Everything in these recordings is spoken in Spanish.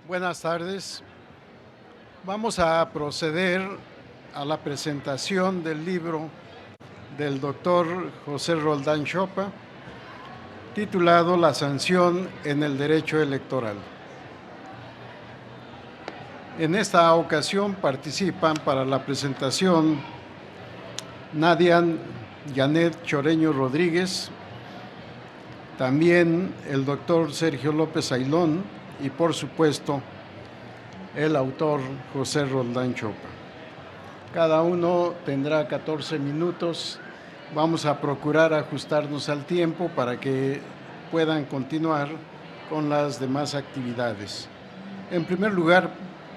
Buenas tardes. Vamos a proceder a la presentación del libro del doctor José Roldán Chopa, titulado La sanción en el derecho electoral. En esta ocasión participan para la presentación Nadia Janet Choreño Rodríguez, también el doctor Sergio López Ailón y, por supuesto, el autor José Roldán Chopa. Cada uno tendrá 14 minutos. Vamos a procurar ajustarnos al tiempo para que puedan continuar con las demás actividades. En primer lugar,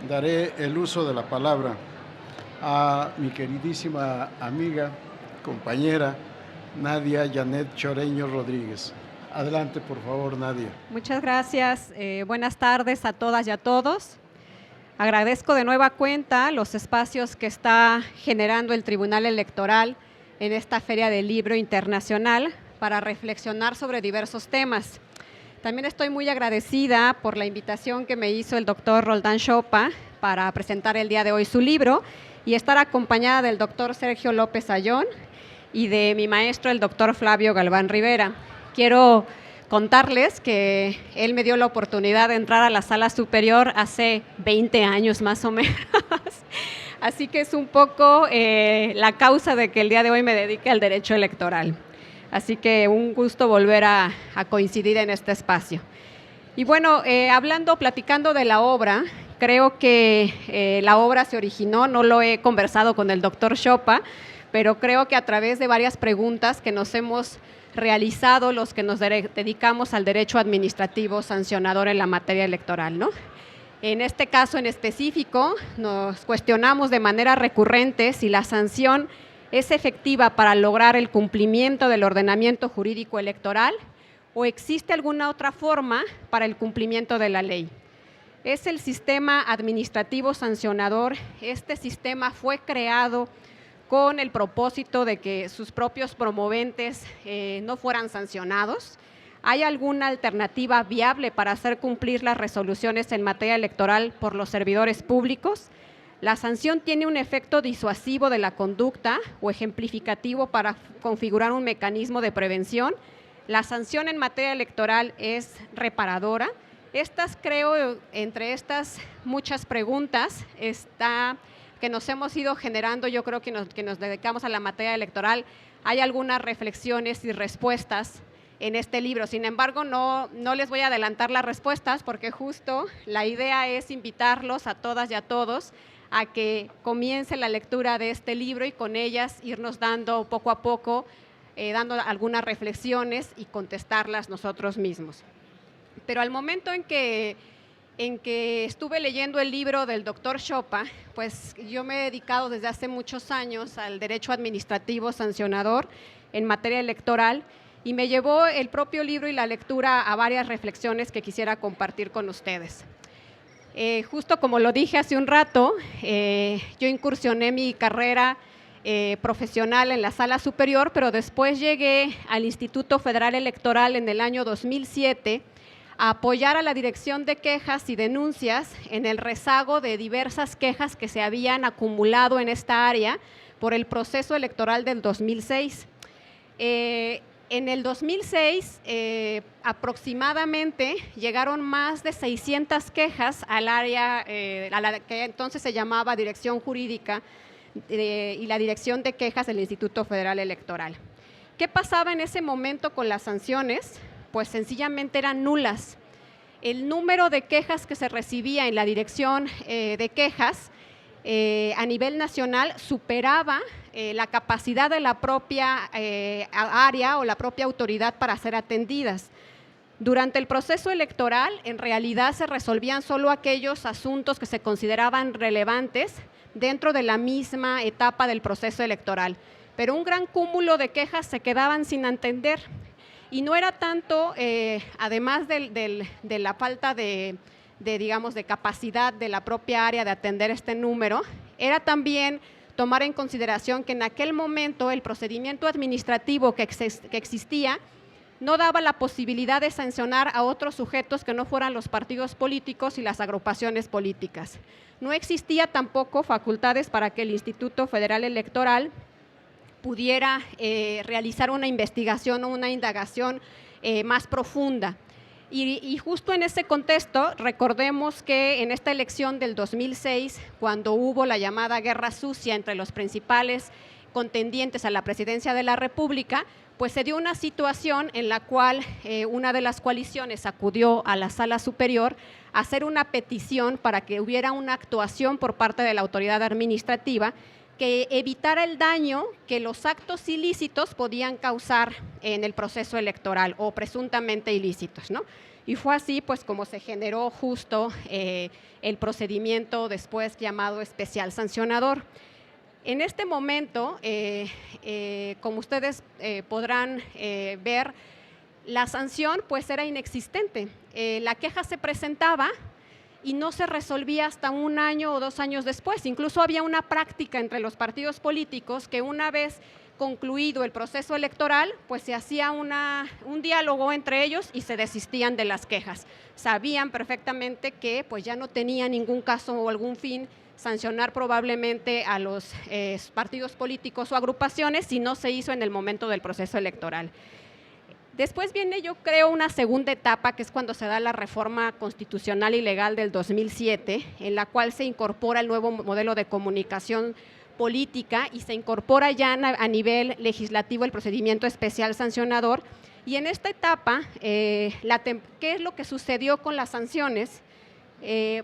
daré el uso de la palabra a mi queridísima amiga, compañera, Nadia Janet Choreño Rodríguez. Adelante, por favor, Nadia. Muchas gracias. Buenas tardes a todas y a todos. Agradezco de nueva cuenta los espacios que está generando el Tribunal Electoral en esta Feria del Libro Internacional para reflexionar sobre diversos temas. También estoy muy agradecida por la invitación que me hizo el doctor Roldán Chopa para presentar el día de hoy su libro y estar acompañada del doctor Sergio López Aillón y de mi maestro, el doctor Flavio Galván Rivera. Quiero contarles que él me dio la oportunidad de entrar a la sala superior hace 20 años más o menos. Así que es un poco la causa de que el día de hoy me dedique al derecho electoral. Así que un gusto volver a coincidir en este espacio. Y bueno, platicando de la obra, creo que la obra se originó, no lo he conversado con el doctor Chopa, pero creo que a través de varias preguntas que nos hemos realizado los que nos dedicamos al derecho administrativo sancionador en la materia electoral, ¿no? En este caso en específico, nos cuestionamos de manera recurrente si la sanción es efectiva para lograr el cumplimiento del ordenamiento jurídico electoral o existe alguna otra forma para el cumplimiento de la ley. Es el sistema administrativo sancionador. Este sistema fue creado con el propósito de que sus propios promoventes no fueran sancionados. ¿Hay alguna alternativa viable para hacer cumplir las resoluciones en materia electoral por los servidores públicos? ¿La sanción tiene un efecto disuasivo de la conducta o ejemplificativo para configurar un mecanismo de prevención? ¿La sanción en materia electoral es reparadora? Entre estas muchas preguntas que nos hemos ido generando, yo creo que nos dedicamos a la materia electoral, hay algunas reflexiones y respuestas en este libro. Sin embargo, no les voy a adelantar las respuestas porque justo la idea es invitarlos a todas y a todos a que comience la lectura de este libro y con ellas irnos dando poco a poco, dando algunas reflexiones y contestarlas nosotros mismos. Pero al momento en que estuve leyendo el libro del doctor Chopa, pues yo me he dedicado desde hace muchos años al derecho administrativo sancionador en materia electoral y me llevó el propio libro y la lectura a varias reflexiones que quisiera compartir con ustedes. Justo como lo dije hace un rato, yo incursioné mi carrera profesional en la sala superior, pero después llegué al Instituto Federal Electoral en el año 2007 a apoyar a la Dirección de Quejas y Denuncias en el rezago de diversas quejas que se habían acumulado en esta área por el proceso electoral del 2006. En el 2006 aproximadamente llegaron más de 600 quejas al área, a la que entonces se llamaba Dirección Jurídica y la Dirección de Quejas del Instituto Federal Electoral. ¿Qué pasaba en ese momento con las sanciones? Pues sencillamente eran nulas. El número de quejas que se recibía en la Dirección de Quejas a nivel nacional superaba la capacidad de la propia área o la propia autoridad para ser atendidas. Durante el proceso electoral, en realidad se resolvían solo aquellos asuntos que se consideraban relevantes dentro de la misma etapa del proceso electoral, pero un gran cúmulo de quejas se quedaban sin atender. Y no era tanto, además de la falta de capacidad de la propia área de atender este número, era también tomar en consideración que en aquel momento el procedimiento administrativo que existía no daba la posibilidad de sancionar a otros sujetos que no fueran los partidos políticos y las agrupaciones políticas. No existía tampoco facultades para que el Instituto Federal Electoral pudiera realizar una investigación o una indagación más profunda. Y justo en ese contexto, recordemos que en esta elección del 2006, cuando hubo la llamada guerra sucia entre los principales contendientes a la presidencia de la República, pues se dio una situación en la cual una de las coaliciones acudió a la Sala Superior a hacer una petición para que hubiera una actuación por parte de la autoridad administrativa que evitara el daño que los actos ilícitos podían causar en el proceso electoral o presuntamente ilícitos, ¿no? Y fue así pues como se generó justo el procedimiento después llamado especial sancionador. En este momento, como ustedes podrán ver, la sanción pues era inexistente. La queja se presentaba y no se resolvía hasta 1 año o 2 años después. Incluso había una práctica entre los partidos políticos que una vez concluido el proceso electoral, pues se hacía un diálogo entre ellos y se desistían de las quejas. Sabían perfectamente que pues ya no tenía ningún caso o algún fin sancionar probablemente a los partidos políticos o agrupaciones si no se hizo en el momento del proceso electoral. Después viene, yo creo, una segunda etapa, que es cuando se da la reforma constitucional y legal del 2007, en la cual se incorpora el nuevo modelo de comunicación política y se incorpora ya a nivel legislativo el procedimiento especial sancionador. Y en esta etapa, ¿qué es lo que sucedió con las sanciones?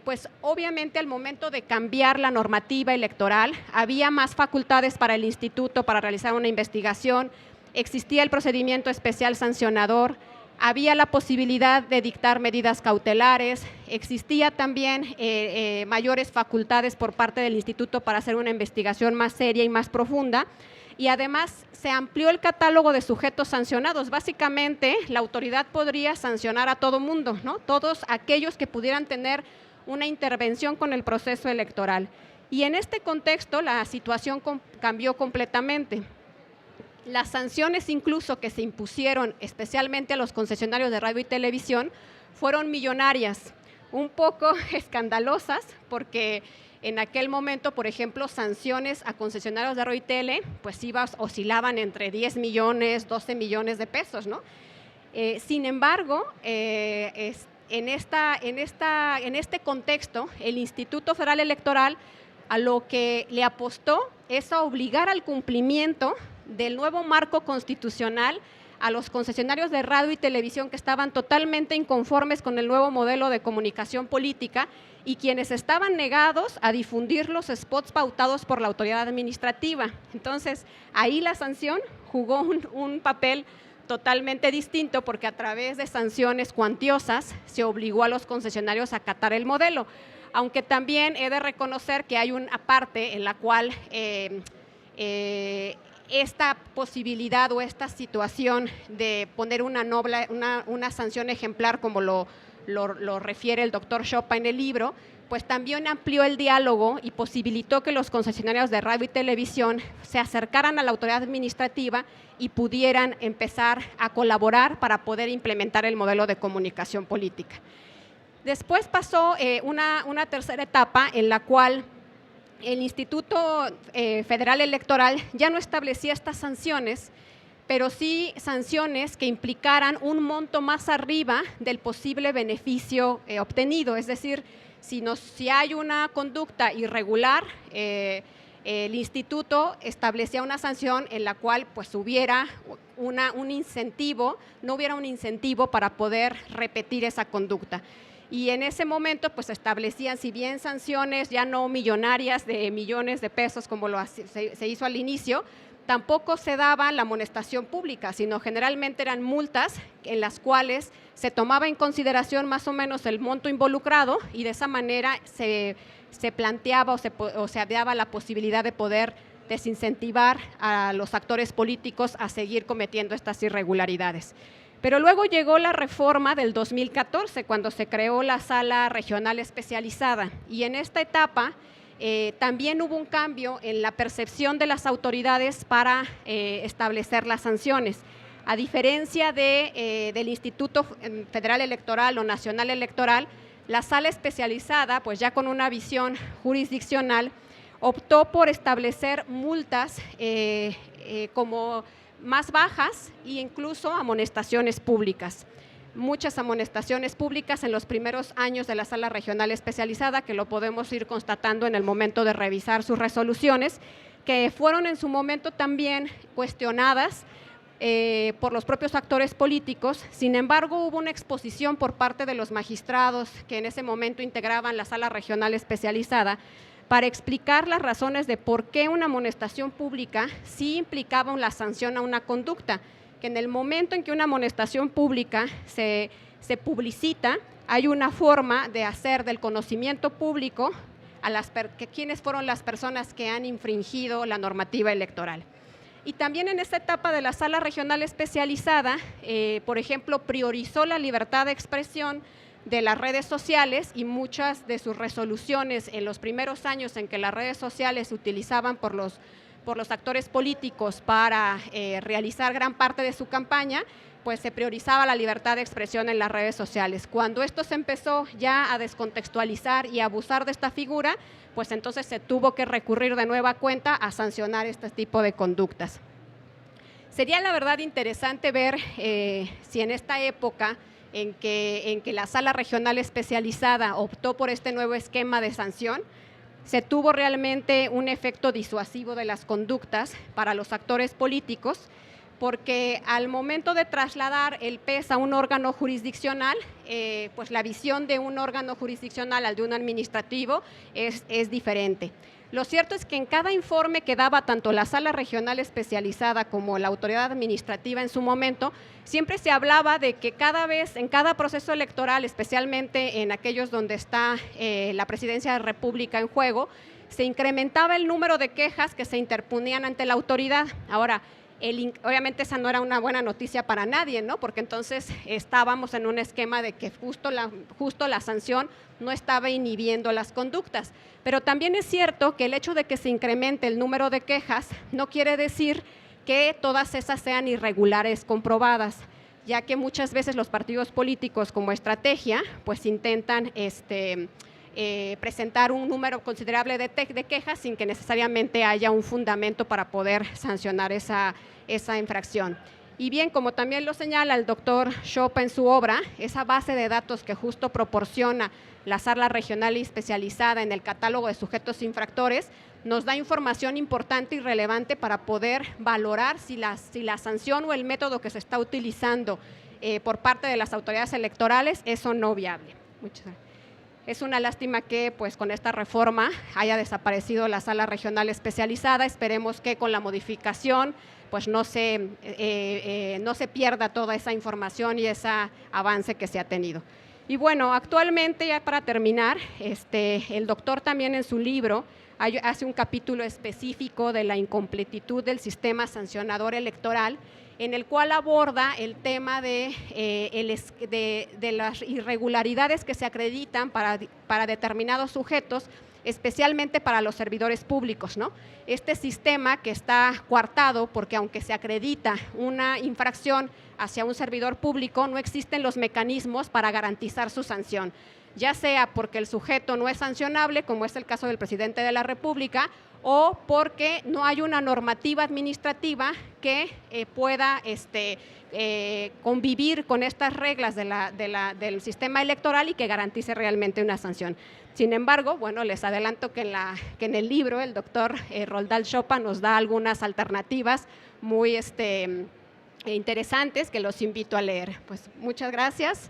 Pues obviamente al momento de cambiar la normativa electoral, había más facultades para el instituto para realizar una investigación, existía el procedimiento especial sancionador, había la posibilidad de dictar medidas cautelares, existía también mayores facultades por parte del instituto para hacer una investigación más seria y más profunda, y además se amplió el catálogo de sujetos sancionados. Básicamente, la autoridad podría sancionar a todo mundo, ¿no? Todos aquellos que pudieran tener una intervención con el proceso electoral. Y en este contexto, la situación cambió completamente. Las sanciones incluso que se impusieron, especialmente a los concesionarios de radio y televisión, fueron millonarias, un poco escandalosas, porque en aquel momento, por ejemplo, sanciones a concesionarios de radio y tele, pues oscilaban entre 10 millones, 12 millones de pesos, ¿no? Sin embargo, en este contexto, el Instituto Federal Electoral a lo que le apostó es a obligar al cumplimiento del nuevo marco constitucional a los concesionarios de radio y televisión que estaban totalmente inconformes con el nuevo modelo de comunicación política y quienes estaban negados a difundir los spots pautados por la autoridad administrativa. Entonces, ahí la sanción jugó un papel totalmente distinto, porque a través de sanciones cuantiosas se obligó a los concesionarios a acatar el modelo, aunque también he de reconocer que hay una parte en la cual esta posibilidad o esta situación de poner una sanción ejemplar, como lo refiere el doctor Choppa en el libro, pues también amplió el diálogo y posibilitó que los concesionarios de radio y televisión se acercaran a la autoridad administrativa y pudieran empezar a colaborar para poder implementar el modelo de comunicación política. Después pasó una tercera etapa en la cual el Instituto Federal Electoral ya no establecía estas sanciones, pero sí sanciones que implicaran un monto más arriba del posible beneficio obtenido. Es decir, si hay una conducta irregular, el instituto establecía una sanción en la cual pues hubiera un incentivo, no hubiera un incentivo para poder repetir esa conducta. Y en ese momento pues establecían, si bien sanciones ya no millonarias de millones de pesos como se hizo al inicio, tampoco se daba la amonestación pública, sino generalmente eran multas en las cuales se tomaba en consideración más o menos el monto involucrado y de esa manera se planteaba o se daba la posibilidad de poder desincentivar a los actores políticos a seguir cometiendo estas irregularidades. Pero luego llegó la reforma del 2014, cuando se creó la Sala Regional Especializada, y en esta etapa también hubo un cambio en la percepción de las autoridades para establecer las sanciones. A diferencia del Instituto Federal Electoral o Nacional Electoral, la sala especializada, pues ya con una visión jurisdiccional, optó por establecer multas como más bajas e incluso amonestaciones públicas. Muchas amonestaciones públicas en los primeros años de la sala regional especializada, que lo podemos ir constatando en el momento de revisar sus resoluciones, que fueron en su momento también cuestionadas por los propios actores políticos. Sin embargo, hubo una exposición por parte de los magistrados que en ese momento integraban la sala regional especializada para explicar las razones de por qué una amonestación pública sí implicaba una sanción a una conducta, que en el momento en que una amonestación pública se publicita, hay una forma de hacer del conocimiento público que quiénes fueron las personas que han infringido la normativa electoral. Y también en esta etapa de la sala regional especializada, por ejemplo, priorizó la libertad de expresión de las redes sociales, y muchas de sus resoluciones en los primeros años en que las redes sociales se utilizaban por los actores políticos para realizar gran parte de su campaña, pues se priorizaba la libertad de expresión en las redes sociales. Cuando esto se empezó ya a descontextualizar y a abusar de esta figura, pues entonces se tuvo que recurrir de nueva cuenta a sancionar este tipo de conductas. Sería la verdad interesante ver si en esta época en que la sala regional especializada optó por este nuevo esquema de sanción, se tuvo realmente un efecto disuasivo de las conductas para los actores políticos, porque al momento de trasladar el PES a un órgano jurisdiccional, pues la visión de un órgano jurisdiccional al de un administrativo es diferente. Lo cierto es que en cada informe que daba tanto la sala regional especializada como la autoridad administrativa en su momento, siempre se hablaba de que cada vez, en cada proceso electoral, especialmente en aquellos donde está la presidencia de la República en juego, se incrementaba el número de quejas que se interponían ante la autoridad. Ahora, obviamente esa no era una buena noticia para nadie, ¿no? Porque entonces estábamos en un esquema de que justo la sanción no estaba inhibiendo las conductas. Pero también es cierto que el hecho de que se incremente el número de quejas no quiere decir que todas esas sean irregulares comprobadas, ya que muchas veces los partidos políticos como estrategia pues intentan presentar un número considerable de quejas sin que necesariamente haya un fundamento para poder sancionar esa infracción. Y bien, como también lo señala el doctor Chopa en su obra, esa base de datos que justo proporciona la sala regional y especializada en el catálogo de sujetos infractores nos da información importante y relevante para poder valorar si la sanción o el método que se está utilizando por parte de las autoridades electorales es o no viable. Muchas gracias. Es una lástima que pues con esta reforma haya desaparecido la sala regional especializada. Esperemos que con la modificación pues no se pierda toda esa información y ese avance que se ha tenido. Y bueno, actualmente, ya para terminar, el doctor también en su libro hace un capítulo específico de la incompletitud del sistema sancionador electoral, en el cual aborda el tema de las irregularidades que se acreditan para determinados sujetos, especialmente para los servidores públicos, ¿no? Este sistema que está coartado porque aunque se acredita una infracción hacia un servidor público, no existen los mecanismos para garantizar su sanción, ya sea porque el sujeto no es sancionable, como es el caso del presidente de la República, o porque no hay una normativa administrativa que pueda convivir con estas reglas del sistema electoral y que garantice realmente una sanción. Sin embargo, bueno, les adelanto que en el libro el doctor Roldán Chopa nos da algunas alternativas muy interesantes que los invito a leer. Pues muchas gracias.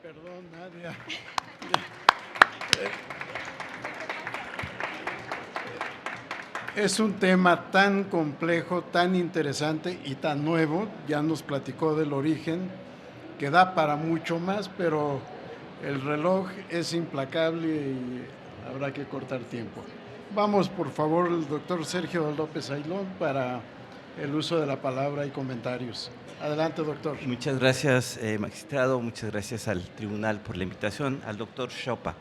Perdón, Nadia. Es un tema tan complejo, tan interesante y tan nuevo, ya nos platicó del origen, que da para mucho más, pero el reloj es implacable y habrá que cortar tiempo. Vamos, por favor, el doctor Sergio López Aylón para el uso de la palabra y comentarios. Adelante, doctor. Muchas gracias, magistrado, muchas gracias al tribunal por la invitación, al doctor Chopa.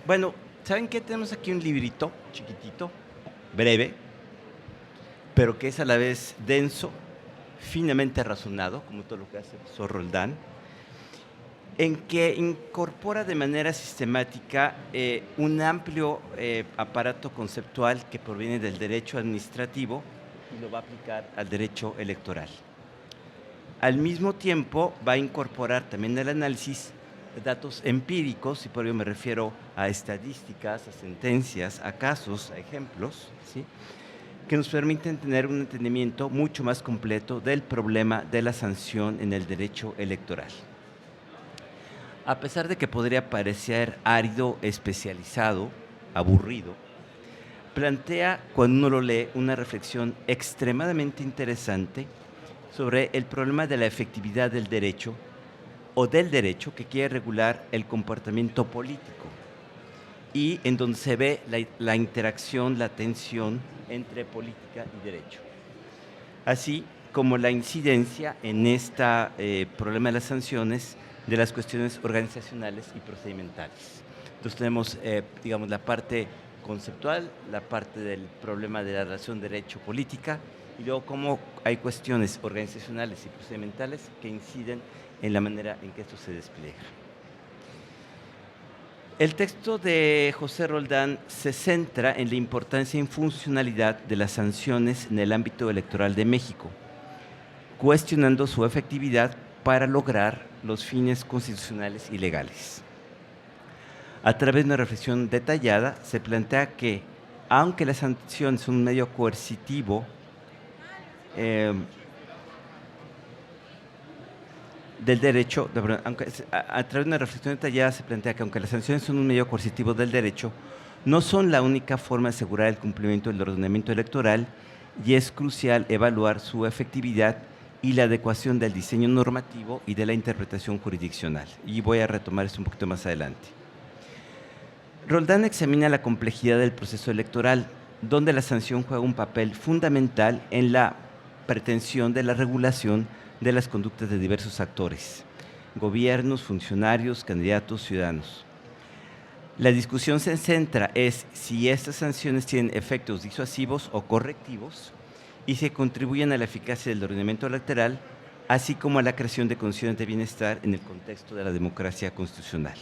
Bueno, ¿saben qué? Tenemos aquí un librito chiquitito, breve, pero que es a la vez denso, finamente razonado, como todo lo que hace el profesor Roldán, en que incorpora de manera sistemática un amplio aparato conceptual que proviene del derecho administrativo y lo va a aplicar al derecho electoral. Al mismo tiempo va a incorporar también el análisis de datos empíricos, y por ello me refiero a estadísticas, a sentencias, a casos, a ejemplos, ¿sí?, que nos permiten tener un entendimiento mucho más completo del problema de la sanción en el derecho electoral. A pesar de que podría parecer árido, especializado, aburrido, plantea, cuando uno lo lee, una reflexión extremadamente interesante sobre el problema de la efectividad del derecho o del derecho que quiere regular el comportamiento político, y en donde se ve la interacción, la tensión entre política y derecho, así como la incidencia en este problema de las sanciones de las cuestiones organizacionales y procedimentales. Entonces tenemos, digamos, la parte conceptual, la parte del problema de la relación derecho-política, y luego cómo hay cuestiones organizacionales y procedimentales que inciden en la manera en que esto se despliega. El texto de José Roldán se centra en la importancia y funcionalidad de las sanciones en el ámbito electoral de México, cuestionando su efectividad para lograr los fines constitucionales y legales. A través de una reflexión detallada, se plantea que, aunque las sanciones son un medio coercitivo del derecho, a través de una reflexión detallada se plantea que, aunque las sanciones son un medio coercitivo del derecho, no son la única forma de asegurar el cumplimiento del ordenamiento electoral, y es crucial evaluar su efectividad y la adecuación del diseño normativo y de la interpretación jurisdiccional. Y voy a retomar esto un poquito más adelante. Roldán examina la complejidad del proceso electoral, donde la sanción juega un papel fundamental en la pretensión de la regulación de las conductas de diversos actores: gobiernos, funcionarios, candidatos, ciudadanos. La discusión se centra es si estas sanciones tienen efectos disuasivos o correctivos y si contribuyen a la eficacia del ordenamiento electoral, así como a la creación de condiciones de bienestar en el contexto de la democracia constitucional.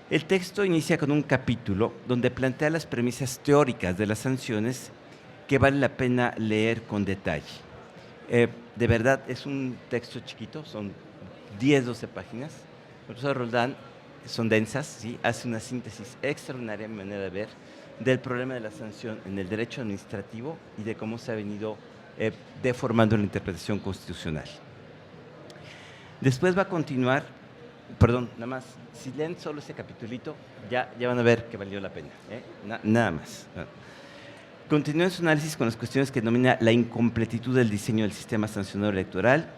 El texto inicia con un capítulo donde plantea las premisas teóricas de las sanciones que vale la pena leer con detalle. De verdad, es un texto chiquito, son 10-12 páginas. El profesor Roldán, son densas, ¿sí?, hace una síntesis extraordinaria, a mi manera de ver, del problema de la sanción en el derecho administrativo y de cómo se ha venido deformando la interpretación constitucional. Después va a continuar, perdón, nada más, si leen solo ese capitulito, ya van a ver que valió la pena, nada más. Continúa su análisis con las cuestiones que denomina la incompletitud del diseño del sistema sancionador electoral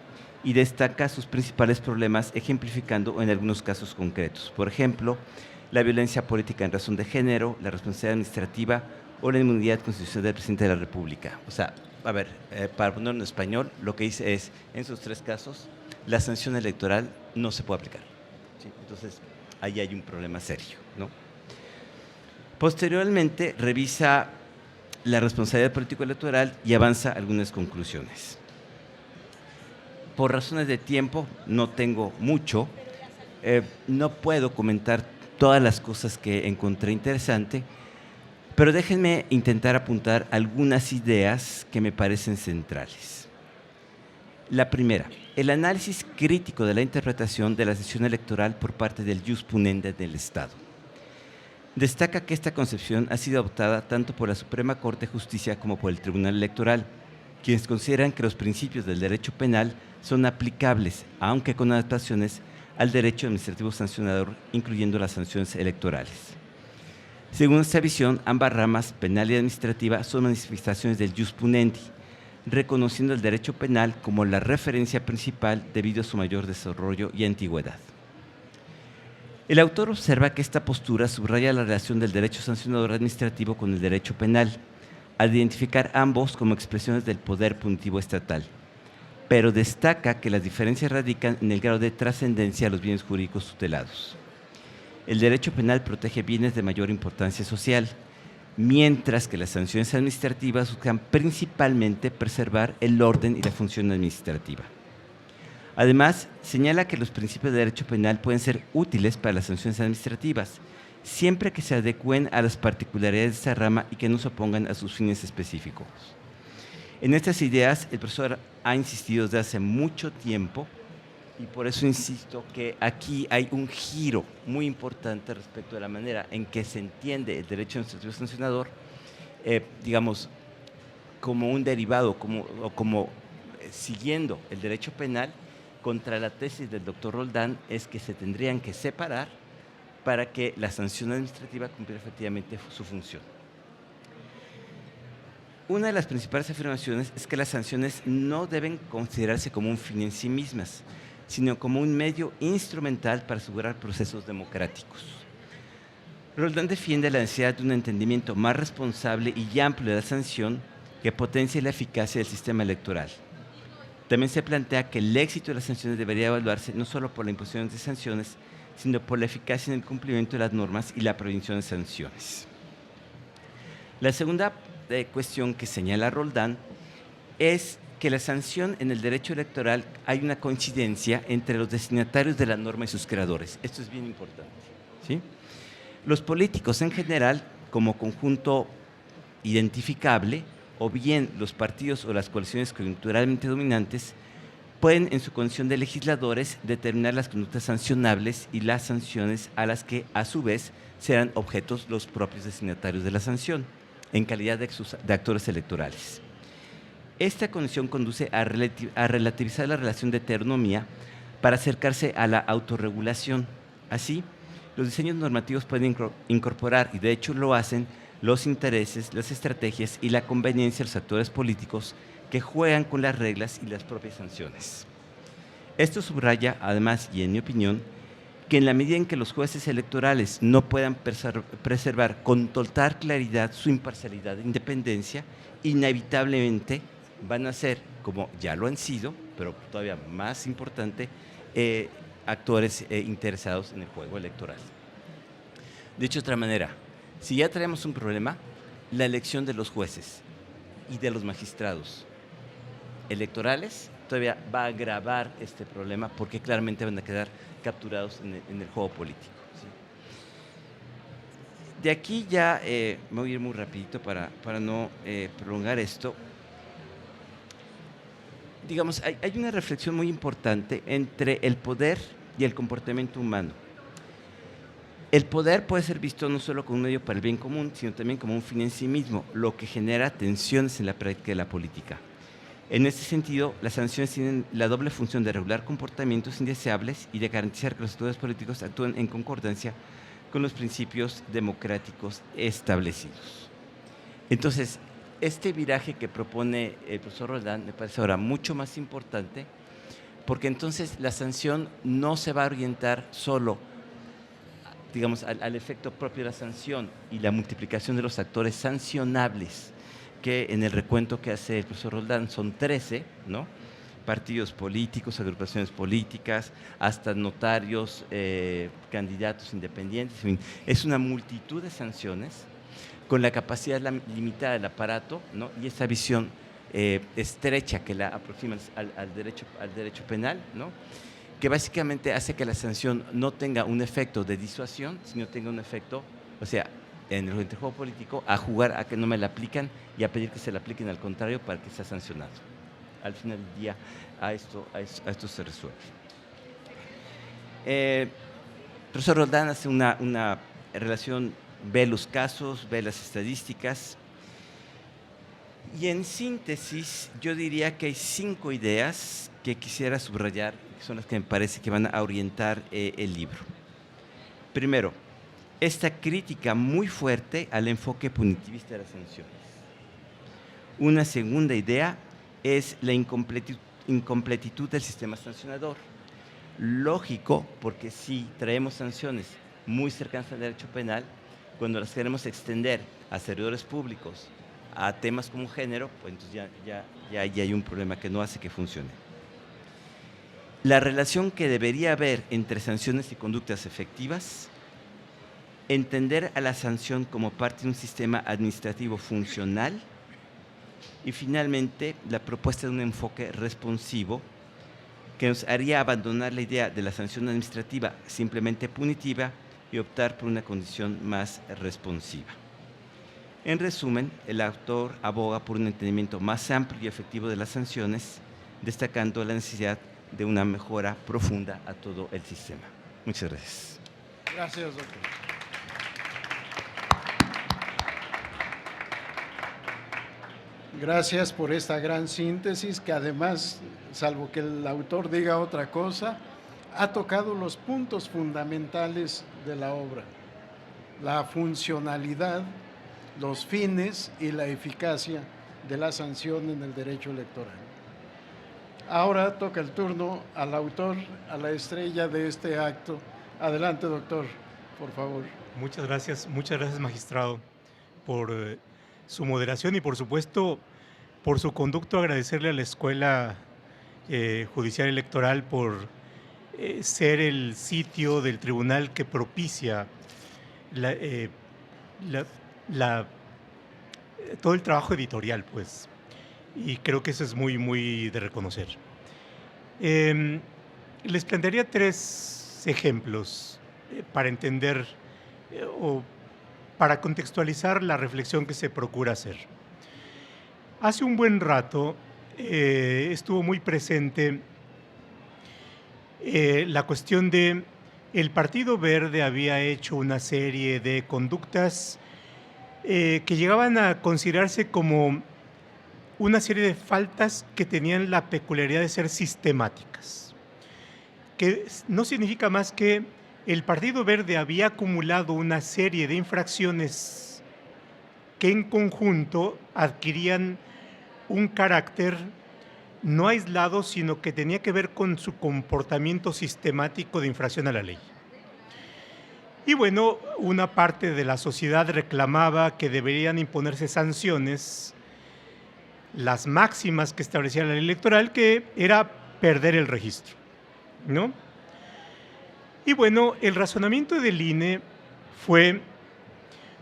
y destaca sus principales problemas, ejemplificando en algunos casos concretos. Por ejemplo, la violencia política en razón de género, la responsabilidad administrativa o la inmunidad constitucional del presidente de la República. O sea, a ver, para ponerlo en español, lo que dice es, en esos tres casos, la sanción electoral no se puede aplicar, ¿sí? Entonces, ahí hay un problema serio, ¿no? Posteriormente, revisa la responsabilidad político-electoral y avanza algunas conclusiones. Por razones de tiempo, no tengo mucho, no puedo comentar todas las cosas que encontré interesante, pero déjenme intentar apuntar algunas ideas que me parecen centrales. La primera, el análisis crítico de la interpretación de la sesión electoral por parte del jus punendi del Estado. Destaca que esta concepción ha sido adoptada tanto por la Suprema Corte de Justicia como por el Tribunal Electoral, quienes consideran que los principios del derecho penal son aplicables, aunque con adaptaciones, al derecho administrativo sancionador, incluyendo las sanciones electorales. Según esta visión, ambas ramas, penal y administrativa, son manifestaciones del jus punendi, reconociendo el derecho penal como la referencia principal debido a su mayor desarrollo y antigüedad. El autor observa que esta postura subraya la relación del derecho sancionador administrativo con el derecho penal, al identificar ambos como expresiones del poder punitivo estatal, pero destaca que las diferencias radican en el grado de trascendencia de los bienes jurídicos tutelados. El derecho penal protege bienes de mayor importancia social, mientras que las sanciones administrativas buscan principalmente preservar el orden y la función administrativa. Además, señala que los principios de derecho penal pueden ser útiles para las sanciones administrativas, siempre que se adecúen a las particularidades de esta rama y que no se opongan a sus fines específicos. En estas ideas, el profesor ha insistido desde hace mucho tiempo, y por eso insisto que aquí hay un giro muy importante respecto de la manera en que se entiende el derecho administrativo sancionador, digamos, como un derivado, como siguiendo el derecho penal, contra la tesis del doctor Roldán es que se tendrían que separar para que la sanción administrativa cumpliera efectivamente su función. Una de las principales afirmaciones es que las sanciones no deben considerarse como un fin en sí mismas, sino como un medio instrumental para asegurar procesos democráticos. Roldán defiende la necesidad de un entendimiento más responsable y amplio de la sanción que potencie la eficacia del sistema electoral. También se plantea que el éxito de las sanciones debería evaluarse no solo por la imposición de sanciones, sino por la eficacia en el cumplimiento de las normas y la prevención de sanciones. La segunda cuestión que señala Roldán es que la sanción en el derecho electoral hay una coincidencia entre los destinatarios de la norma y sus creadores. Esto es bien importante, ¿sí? Los políticos en general, como conjunto identificable, o bien los partidos o las coaliciones coyunturalmente dominantes, pueden en su condición de legisladores determinar las conductas sancionables y las sanciones a las que a su vez serán objetos los propios destinatarios de la sanción, en calidad de actores electorales. Esta condición conduce a relativizar la relación de heteronomía para acercarse a la autorregulación. Así, los diseños normativos pueden incorporar, y de hecho lo hacen, los intereses, las estrategias y la conveniencia de los actores políticos que juegan con las reglas y las propias sanciones. Esto subraya, además, y en mi opinión, que en la medida en que los jueces electorales no puedan preservar con total claridad su imparcialidad e independencia, inevitablemente van a ser, como ya lo han sido, pero todavía más importante, actores interesados en el juego electoral. Dicho de otra manera, si ya traemos un problema, la elección de los jueces y de los magistrados electorales todavía va a agravar este problema porque claramente van a quedar capturados en el juego político, ¿sí? De aquí ya me voy a ir muy rapidito para no prolongar esto. Digamos, hay una reflexión muy importante entre el poder y el comportamiento humano. El poder puede ser visto no solo como un medio para el bien común, sino también como un fin en sí mismo, lo que genera tensiones en la práctica de la política. En este sentido, las sanciones tienen la doble función de regular comportamientos indeseables y de garantizar que los actores políticos actúen en concordancia con los principios democráticos establecidos. Entonces, este viraje que propone el profesor Roldán me parece ahora mucho más importante, porque entonces la sanción no se va a orientar solo, digamos, al efecto propio de la sanción y la multiplicación de los actores sancionables, que en el recuento que hace el profesor Roldán son 13, ¿no? Partidos políticos, agrupaciones políticas, hasta notarios, candidatos independientes, en fin, es una multitud de sanciones con la capacidad limitada del aparato, ¿no? Y esa visión estrecha que la aproxima al derecho penal, ¿no? Que básicamente hace que la sanción no tenga un efecto de disuasión, sino tenga un efecto, o sea, en el juego político, a jugar a que no me la aplican y a pedir que se la apliquen al contrario para que sea sancionado. Al final del día, a esto se resuelve. El profesor Roldán hace una relación, ve los casos, ve las estadísticas, y en síntesis yo diría que hay 5 ideas que quisiera subrayar, que son las que me parece que van a orientar el libro. Primero, esta crítica muy fuerte al enfoque punitivista de las sanciones. Una segunda idea es la incompletitud del sistema sancionador. Lógico, porque si traemos sanciones muy cercanas al derecho penal, cuando las queremos extender a servidores públicos, a temas como género, pues entonces ya hay un problema que no hace que funcione. La relación que debería haber entre sanciones y conductas efectivas, entender a la sanción como parte de un sistema administrativo funcional y finalmente la propuesta de un enfoque responsivo que nos haría abandonar la idea de la sanción administrativa simplemente punitiva y optar por una condición más responsiva. En resumen, el autor aboga por un entendimiento más amplio y efectivo de las sanciones, destacando la necesidad de una mejora profunda a todo el sistema. Muchas gracias. Gracias, doctor. Gracias por esta gran síntesis que además, salvo que el autor diga otra cosa, ha tocado los puntos fundamentales de la obra: la funcionalidad, los fines y la eficacia de la sanción en el derecho electoral. Ahora toca el turno al autor, a la estrella de este acto. Adelante, doctor, por favor. Muchas gracias, magistrado, por su moderación y, por supuesto, por su conducto. Agradecerle a la Escuela Judicial Electoral por ser el sitio del tribunal que propicia todo el trabajo editorial, pues, y creo que eso es muy, muy de reconocer. Les plantearía 3 ejemplos para entender o para contextualizar la reflexión que se procura hacer. Hace un buen rato estuvo muy presente la cuestión de el Partido Verde había hecho una serie de conductas que llegaban a considerarse como una serie de faltas que tenían la peculiaridad de ser sistemáticas, que no significa más que el Partido Verde había acumulado una serie de infracciones que en conjunto adquirían un carácter no aislado, sino que tenía que ver con su comportamiento sistemático de infracción a la ley. Y bueno, una parte de la sociedad reclamaba que deberían imponerse sanciones, las máximas que establecía la ley electoral, que era perder el registro, ¿no? Y bueno, el razonamiento del INE fue: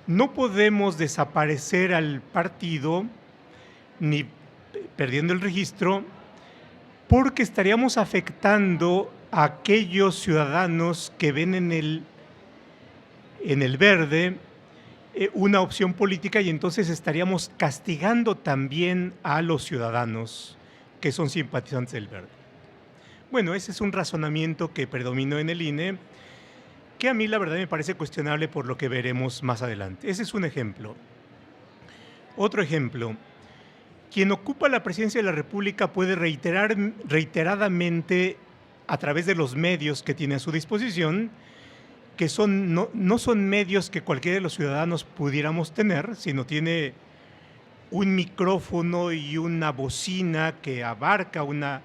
no podemos desaparecer al partido ni perdiendo el registro, porque estaríamos afectando a aquellos ciudadanos que ven en el verde una opción política, y entonces estaríamos castigando también a los ciudadanos que son simpatizantes del verde. Bueno, ese es un razonamiento que predominó en el INE, que a mí la verdad me parece cuestionable por lo que veremos más adelante. Ese es un ejemplo. Otro ejemplo: quien ocupa la presidencia de la República puede reiteradamente, a través de los medios que tiene a su disposición, que no son medios que cualquiera de los ciudadanos pudiéramos tener, sino tiene un micrófono y una bocina que abarca un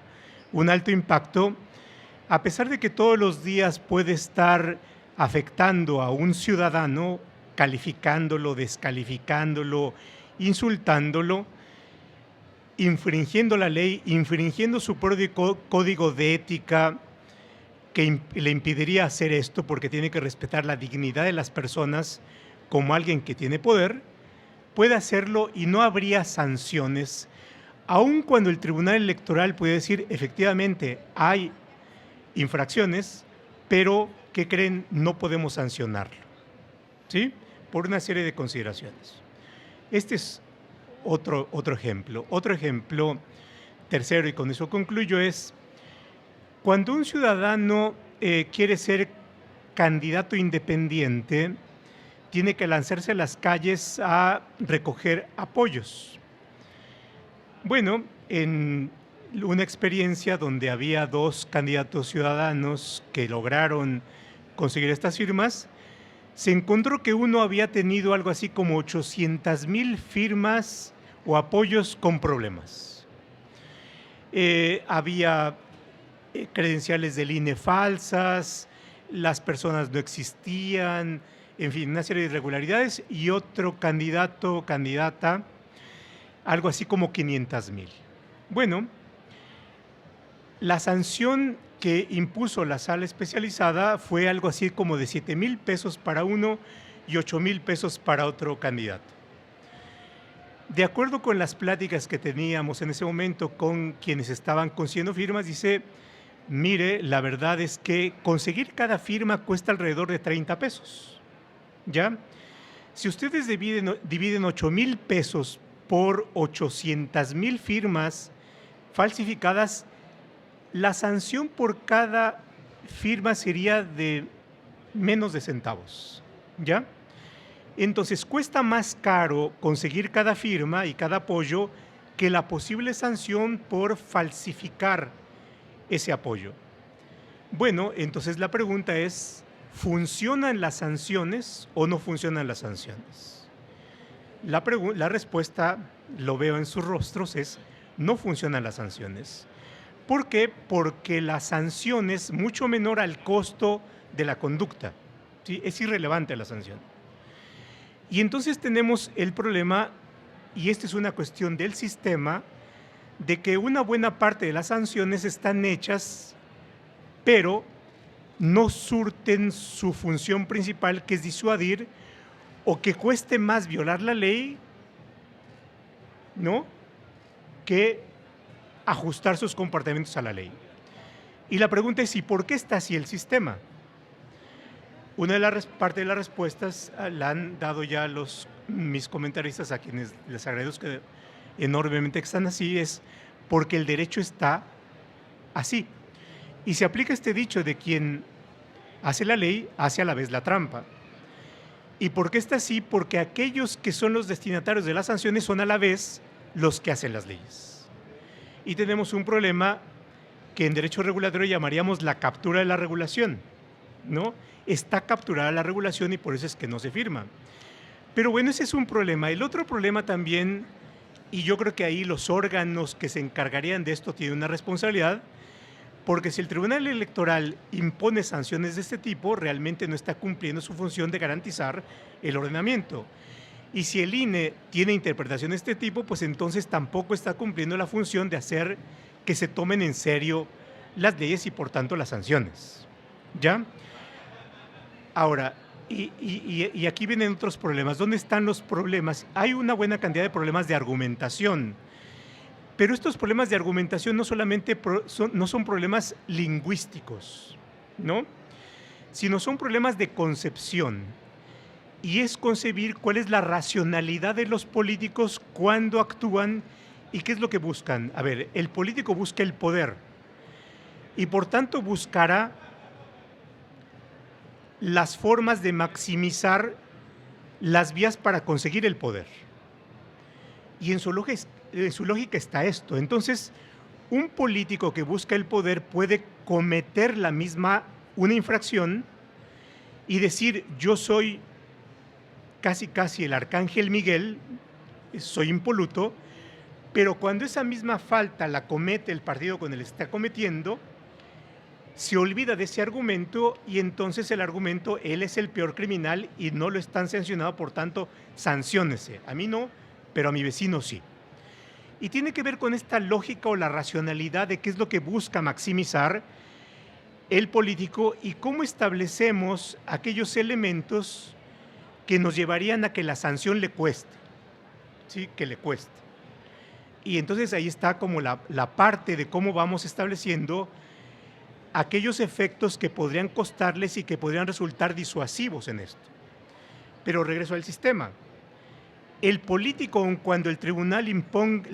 alto impacto, a pesar de que todos los días puede estar afectando a un ciudadano, calificándolo, descalificándolo, insultándolo, infringiendo la ley, infringiendo su propio código de ética, que le impediría hacer esto porque tiene que respetar la dignidad de las personas como alguien que tiene poder, puede hacerlo y no habría sanciones, aun cuando el Tribunal Electoral puede decir efectivamente hay infracciones, pero ¿qué creen? No podemos sancionarlo, ¿sí? Por una serie de consideraciones. Este es otro ejemplo. Otro ejemplo, tercero, y con eso concluyo, es cuando un ciudadano quiere ser candidato independiente, tiene que lanzarse a las calles a recoger apoyos. Bueno, en una experiencia donde había 2 candidatos ciudadanos que lograron conseguir estas firmas, se encontró que uno había tenido algo así como 800,000 firmas o apoyos con problemas. Había credenciales del INE falsas, las personas no existían, en fin, una serie de irregularidades, y otro candidato o candidata, algo así como 500,000. Bueno, la sanción que impuso la sala especializada fue algo así como de 7,000 pesos para uno y 8,000 pesos para otro candidato. De acuerdo con las pláticas que teníamos en ese momento con quienes estaban consiguiendo firmas, dice, mire, la verdad es que conseguir cada firma cuesta alrededor de 30 pesos, ¿ya? Si ustedes dividen 8,000 pesos por 800,000 firmas falsificadas, la sanción por cada firma sería de menos de centavos, ¿ya? Entonces cuesta más caro conseguir cada firma y cada apoyo que la posible sanción por falsificar ese apoyo. Bueno, entonces la pregunta es, ¿funcionan las sanciones o no funcionan las sanciones? La respuesta, lo veo en sus rostros, es no funcionan las sanciones. ¿Por qué? Porque la sanción es mucho menor al costo de la conducta, ¿sí? Es irrelevante la sanción. Y entonces tenemos el problema, y esta es una cuestión del sistema, de que una buena parte de las sanciones están hechas, pero no surten su función principal, que es disuadir, o que cueste más violar la ley, ¿no?, que ajustar sus comportamientos a la ley. Y la pregunta es, ¿y por qué está así el sistema? Una de las partes de las respuestas la han dado ya mis comentaristas, a quienes les agradezco enormemente que están así, es porque el derecho está así. Y se aplica este dicho de quien hace la ley, hace a la vez la trampa. ¿Y por qué está así? Porque aquellos que son los destinatarios de las sanciones son a la vez los que hacen las leyes. Y tenemos un problema que en derecho regulatorio llamaríamos la captura de la regulación, ¿no? Está capturada la regulación y por eso es que no se firma. Pero bueno, ese es un problema. El otro problema también, y yo creo que ahí los órganos que se encargarían de esto tienen una responsabilidad, porque si el Tribunal Electoral impone sanciones de este tipo, realmente no está cumpliendo su función de garantizar el ordenamiento. Y si el INE tiene interpretación de este tipo, pues entonces tampoco está cumpliendo la función de hacer que se tomen en serio las leyes y por tanto las sanciones, ¿ya? Ahora, y aquí vienen otros problemas. ¿Dónde están los problemas? Hay una buena cantidad de problemas de argumentación, pero estos problemas de argumentación no solamente no son problemas lingüísticos, ¿no?, sino son problemas de concepción. Y es concebir cuál es la racionalidad de los políticos cuando actúan y qué es lo que buscan. A ver, el político busca el poder y por tanto buscará las formas de maximizar las vías para conseguir el poder. Y en su lógica está esto. Entonces, un político que busca el poder puede cometer una infracción y decir, yo soy casi el arcángel Miguel, soy impoluto, pero cuando esa misma falta la comete el partido con el que está cometiendo, se olvida de ese argumento y entonces el argumento, él es el peor criminal y no lo están sancionando, por tanto, sanciónese. A mí no, pero a mi vecino sí. Y tiene que ver con esta lógica o la racionalidad de qué es lo que busca maximizar el político y cómo establecemos aquellos elementos que nos llevarían a que la sanción le cueste, ¿sí?, que le cueste. Y entonces ahí está como la parte de cómo vamos estableciendo aquellos efectos que podrían costarles y que podrían resultar disuasivos en esto. Pero regreso al sistema. El político, cuando el tribunal le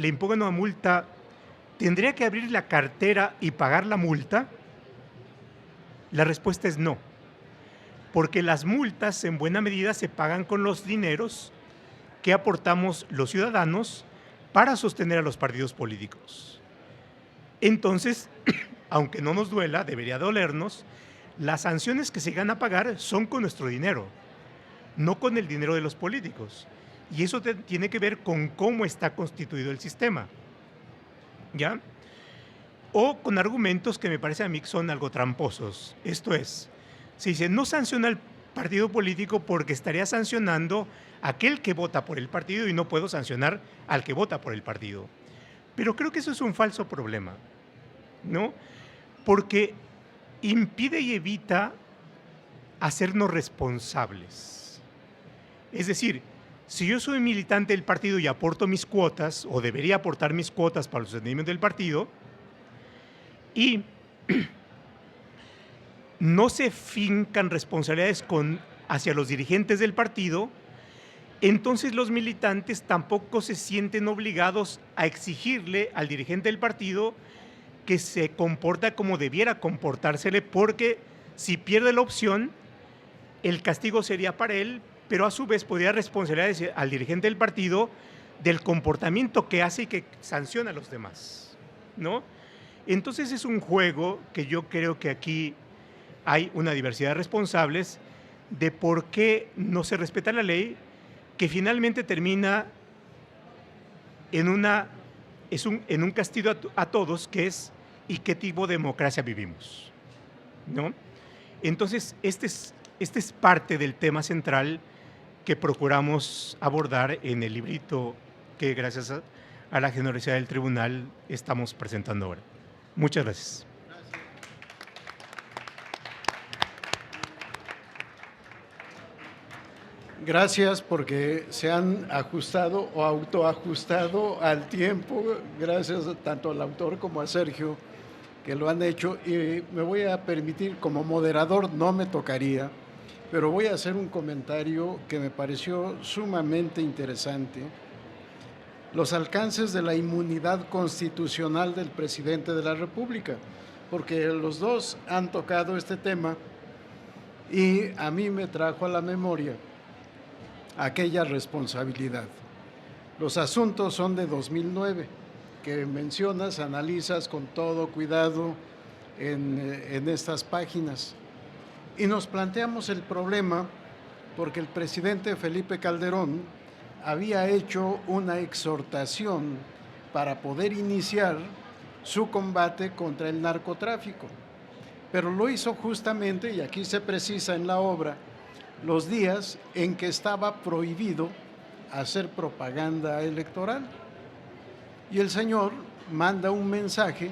imponga una multa, ¿tendría que abrir la cartera y pagar la multa? La respuesta es no, porque las multas en buena medida se pagan con los dineros que aportamos los ciudadanos para sostener a los partidos políticos. Entonces, aunque no nos duela, debería dolernos, las sanciones que se van a pagar son con nuestro dinero, no con el dinero de los políticos. Y eso tiene que ver con cómo está constituido el sistema, ¿ya? O con argumentos que me parece a mí que son algo tramposos. Esto es, se dice, no sanciona al partido político porque estaría sancionando a aquel que vota por el partido y no puedo sancionar al que vota por el partido. Pero creo que eso es un falso problema, ¿no? Porque impide y evita hacernos responsables. Es decir, si yo soy militante del partido y aporto mis cuotas, o debería aportar mis cuotas para el sostenimiento del partido, y no se fincan responsabilidades hacia los dirigentes del partido, entonces los militantes tampoco se sienten obligados a exigirle al dirigente del partido que se comporta como debiera comportársele, porque si pierde la opción, el castigo sería para él, pero a su vez podría responsabilizar al dirigente del partido del comportamiento que hace y que sanciona a los demás, ¿no? Entonces es un juego que yo creo que aquí hay una diversidad de responsables de por qué no se respeta la ley, que finalmente termina en un castigo a todos, que es ¿y qué tipo de democracia vivimos? ¿No? Entonces, este es parte del tema central que procuramos abordar en el librito que gracias a la generosidad del tribunal estamos presentando ahora. Muchas gracias. Gracias porque se han ajustado o autoajustado al tiempo, gracias tanto al autor como a Sergio, que lo han hecho. Y me voy a permitir, como moderador no me tocaría, pero voy a hacer un comentario que me pareció sumamente interesante. Los alcances de la inmunidad constitucional del presidente de la República, porque los dos han tocado este tema y a mí me trajo a la memoria aquella responsabilidad. Los asuntos son de 2009, que mencionas, analizas con todo cuidado en estas páginas. Y nos planteamos el problema porque el presidente Felipe Calderón había hecho una exhortación para poder iniciar su combate contra el narcotráfico. Pero lo hizo justamente, y aquí se precisa en la obra, los días en que estaba prohibido hacer propaganda electoral. Y el señor manda un mensaje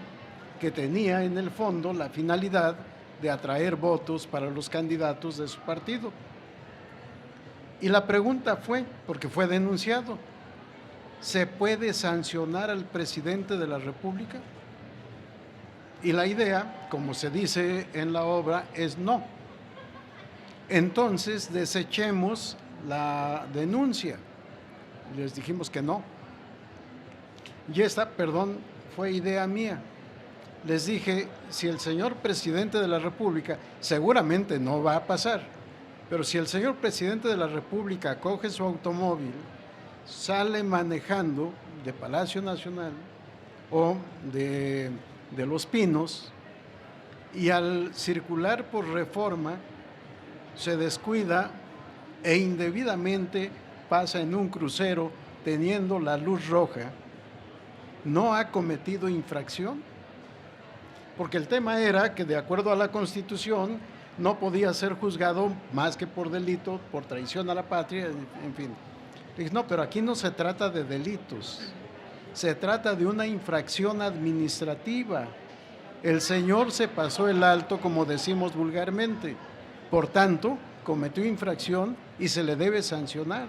que tenía en el fondo la finalidad de atraer votos para los candidatos de su partido. Y la pregunta fue, porque fue denunciado, ¿se puede sancionar al presidente de la República? Y la idea, como se dice en la obra, es no. Entonces desechemos la denuncia. Les dijimos que no. Y esta, perdón, fue idea mía. Les dije, si el señor presidente de la República, seguramente no va a pasar, pero si el señor presidente de la República coge su automóvil, sale manejando de Palacio Nacional o de Los Pinos, y al circular por Reforma se descuida e indebidamente pasa en un crucero teniendo la luz roja, ¿no ha cometido infracción? Porque el tema era que, de acuerdo a la Constitución, no podía ser juzgado más que por delito, por traición a la patria, en fin. Dije, no, pero aquí no se trata de delitos, se trata de una infracción administrativa. El señor se pasó el alto, como decimos vulgarmente. Por tanto, cometió infracción y se le debe sancionar.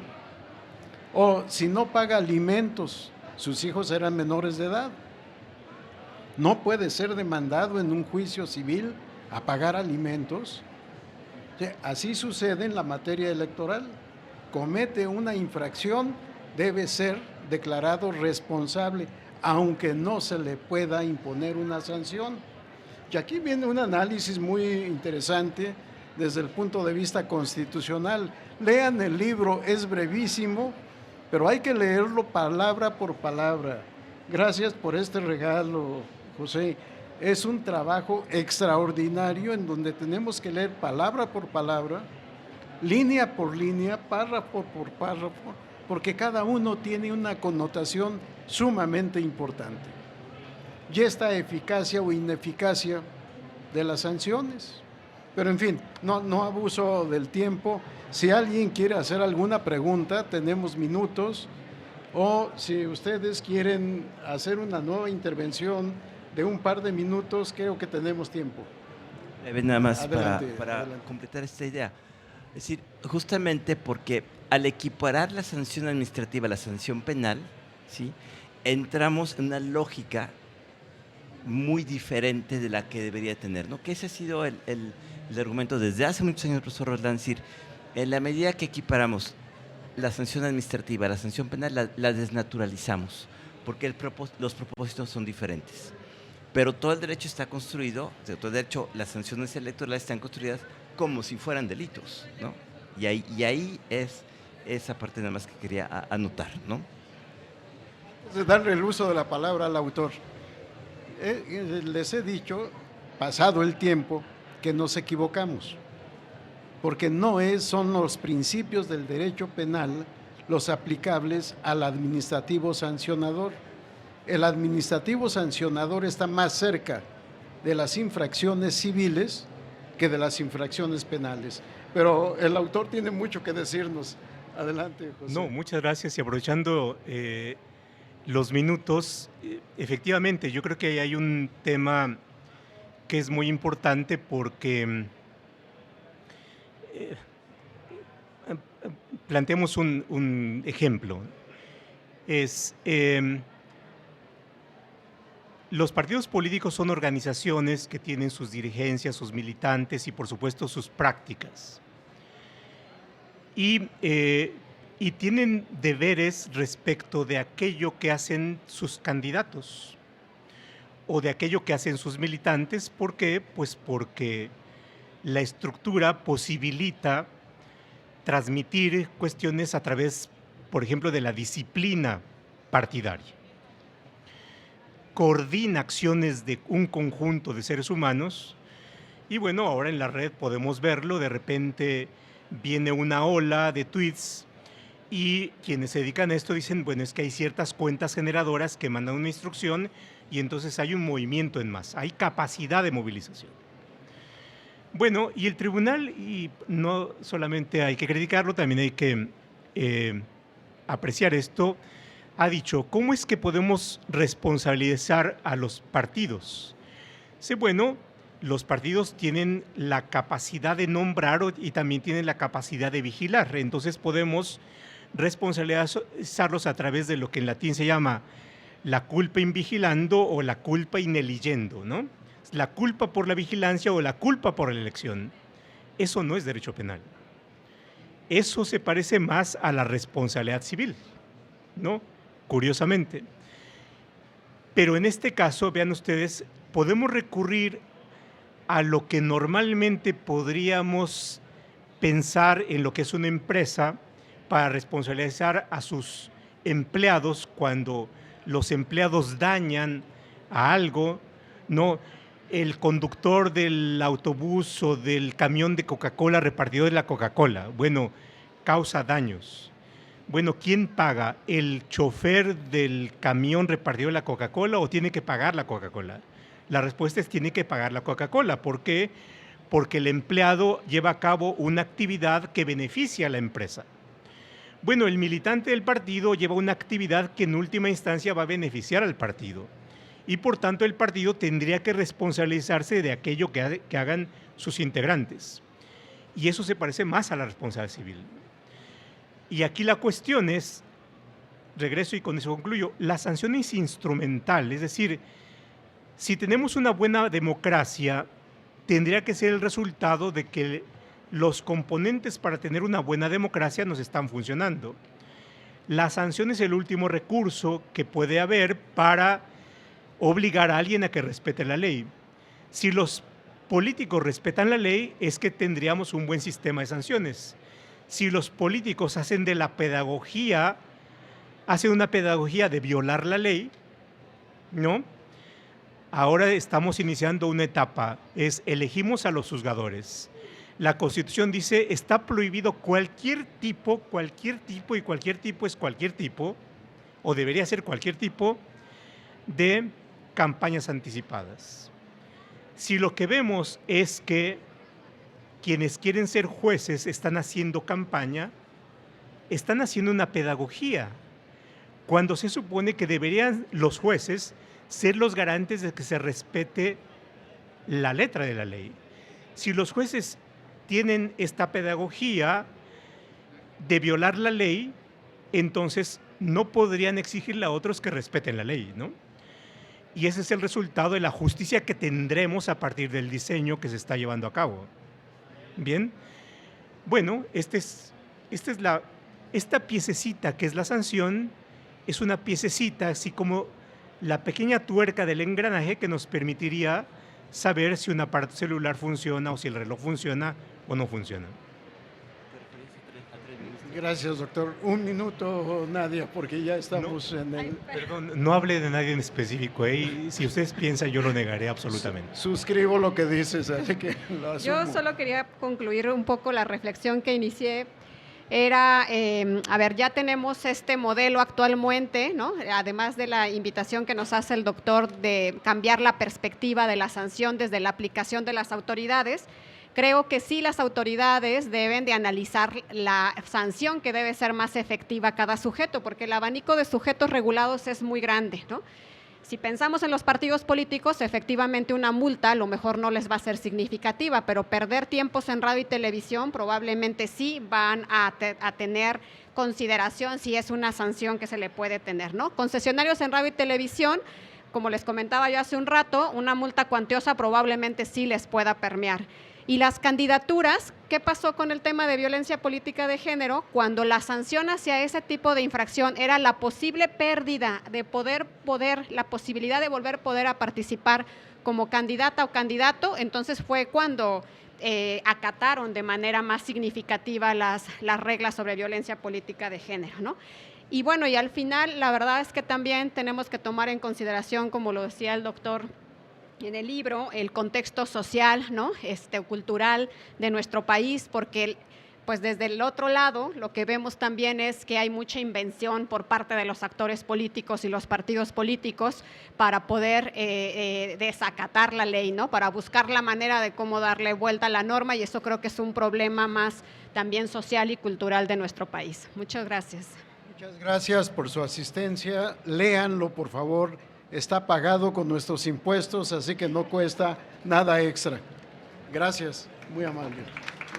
O si no paga alimentos, sus hijos eran menores de edad, no puede ser demandado en un juicio civil a pagar alimentos. Así sucede en la materia electoral. Comete una infracción, debe ser declarado responsable, aunque no se le pueda imponer una sanción. Y aquí viene un análisis muy interesante desde el punto de vista constitucional. Lean el libro, es brevísimo, pero hay que leerlo palabra por palabra. Gracias por este regalo, José. Es un trabajo extraordinario en donde tenemos que leer palabra por palabra, línea por línea, párrafo por párrafo, porque cada uno tiene una connotación sumamente importante. Y esta eficacia o ineficacia de las sanciones. Pero en fin, no abuso del tiempo. Si alguien quiere hacer alguna pregunta, tenemos minutos. O si ustedes quieren hacer una nueva intervención de un par de minutos, creo que tenemos tiempo. Nada más Adelante, para adelante. completar esta idea. Es decir, justamente porque al equiparar la sanción administrativa a la sanción penal, ¿sí?, entramos en una lógica muy diferente de la que debería tener, ¿no? Que ese ha sido el argumento desde hace muchos años, profesor Roldán, es decir, en la medida que equiparamos la sanción administrativa a la sanción penal, la desnaturalizamos, porque los propósitos son diferentes. Pero todo el derecho está construido, todo el derecho, las sanciones electorales están construidas como si fueran delitos, ¿no? Y ahí es esa parte nada más que quería anotar, ¿no? De darle el uso de la palabra al autor. Les he dicho, pasado el tiempo, que nos equivocamos, porque no son los principios del derecho penal los aplicables al administrativo sancionador. El administrativo sancionador está más cerca de las infracciones civiles que de las infracciones penales. Pero el autor tiene mucho que decirnos. Adelante, José. No, muchas gracias. Y aprovechando los minutos, efectivamente, yo creo que ahí hay un tema que es muy importante porque planteemos un ejemplo. Los partidos políticos son organizaciones que tienen sus dirigencias, sus militantes y, por supuesto, sus prácticas. Y tienen deberes respecto de aquello que hacen sus candidatos o de aquello que hacen sus militantes. ¿Por qué? Pues porque la estructura posibilita transmitir cuestiones a través, por ejemplo, de la disciplina partidaria. Coordina acciones de un conjunto de seres humanos y bueno, ahora en la red podemos verlo, de repente viene una ola de tweets y quienes se dedican a esto dicen, bueno, es que hay ciertas cuentas generadoras que mandan una instrucción y entonces hay un movimiento en masa, hay capacidad de movilización. Bueno, y el tribunal, y no solamente hay que criticarlo, también hay que apreciar esto, ha dicho, ¿cómo es que podemos responsabilizar a los partidos? Sí, bueno, los partidos tienen la capacidad de nombrar y también tienen la capacidad de vigilar, entonces podemos responsabilizarlos a través de lo que en latín se llama la culpa in vigilando o la culpa in eligendo, ¿no? La culpa por la vigilancia o la culpa por la elección. Eso no es derecho penal. Eso se parece más a la responsabilidad civil, ¿no? Curiosamente. Pero en este caso, vean ustedes, podemos recurrir a lo que normalmente podríamos pensar en lo que es una empresa para responsabilizar a sus empleados cuando los empleados dañan a algo, ¿no? El conductor del autobús o del camión de Coca-Cola, repartidor de la Coca-Cola, bueno, causa daños. Bueno, ¿quién paga? ¿El chofer del camión repartidor de la Coca-Cola o tiene que pagar la Coca-Cola? La respuesta es tiene que pagar la Coca-Cola. ¿Por qué? Porque el empleado lleva a cabo una actividad que beneficia a la empresa. Bueno, el militante del partido lleva una actividad que en última instancia va a beneficiar al partido. Y por tanto el partido tendría que responsabilizarse de aquello que hagan sus integrantes. Y eso se parece más a la responsabilidad civil. Y aquí la cuestión es, regreso y con eso concluyo, la sanción es instrumental, es decir, si tenemos una buena democracia, tendría que ser el resultado de que los componentes para tener una buena democracia nos están funcionando. La sanción es el último recurso que puede haber para obligar a alguien a que respete la ley. Si los políticos respetan la ley, es que tendríamos un buen sistema de sanciones. Si los políticos hacen de la pedagogía, hacen una pedagogía de violar la ley, ¿no? Ahora estamos iniciando una etapa, elegimos a los juzgadores. La Constitución dice, está prohibido cualquier tipo, y cualquier tipo es cualquier tipo, o debería ser cualquier tipo, de campañas anticipadas. Si lo que vemos es que quienes quieren ser jueces están haciendo campaña, están haciendo una pedagogía, cuando se supone que deberían los jueces ser los garantes de que se respete la letra de la ley. Si los jueces tienen esta pedagogía, de violar la ley, entonces no podrían exigirle a otros que respeten la ley, ¿no? Y ese es el resultado de la justicia que tendremos a partir del diseño que se está llevando a cabo. Bien, bueno, esta piececita que es la sanción es una piececita así como la pequeña tuerca del engranaje que nos permitiría saber si un aparato celular funciona o si el reloj funciona o no funciona. Gracias, doctor. Un minuto, Nadia, porque ya estamos en el... Perdón, no hable de nadie en específico, ¿eh? Y si ustedes piensan, yo lo negaré absolutamente. Suscribo lo que dices, así que lo asumo. Yo solo quería concluir un poco la reflexión que inicié. Era, a ver, ya tenemos este modelo actualmente, ¿no? Además de la invitación que nos hace el doctor de cambiar la perspectiva de la sanción desde la aplicación de las autoridades. Creo que sí las autoridades deben de analizar la sanción que debe ser más efectiva a cada sujeto, porque el abanico de sujetos regulados es muy grande, ¿no? Si pensamos en los partidos políticos, efectivamente una multa a lo mejor no les va a ser significativa, pero perder tiempos en radio y televisión probablemente sí van a tener consideración si es una sanción que se le puede tener, ¿no? Concesionarios en radio y televisión, como les comentaba yo hace un rato, una multa cuantiosa probablemente sí les pueda permear. Y las candidaturas, ¿qué pasó con el tema de violencia política de género? Cuando la sanción hacia ese tipo de infracción era la posible pérdida de la posibilidad de volver a participar como candidata o candidato, entonces fue cuando acataron de manera más significativa las reglas sobre violencia política de género, ¿no? Y bueno, y al final la verdad es que también tenemos que tomar en consideración, como lo decía el doctor en el libro, el contexto social, ¿no? Cultural de nuestro país, porque pues desde el otro lado lo que vemos también es que hay mucha invención por parte de los actores políticos y los partidos políticos para poder desacatar la ley, ¿no? Para buscar la manera de cómo darle vuelta a la norma, y eso creo que es un problema más también social y cultural de nuestro país. Muchas gracias. Muchas gracias por su asistencia. Léanlo, por favor. Está pagado con nuestros impuestos, así que no cuesta nada extra. Gracias, muy amable.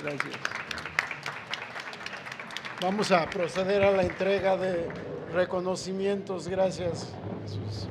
Gracias. Vamos a proceder a la entrega de reconocimientos. Gracias, Jesús.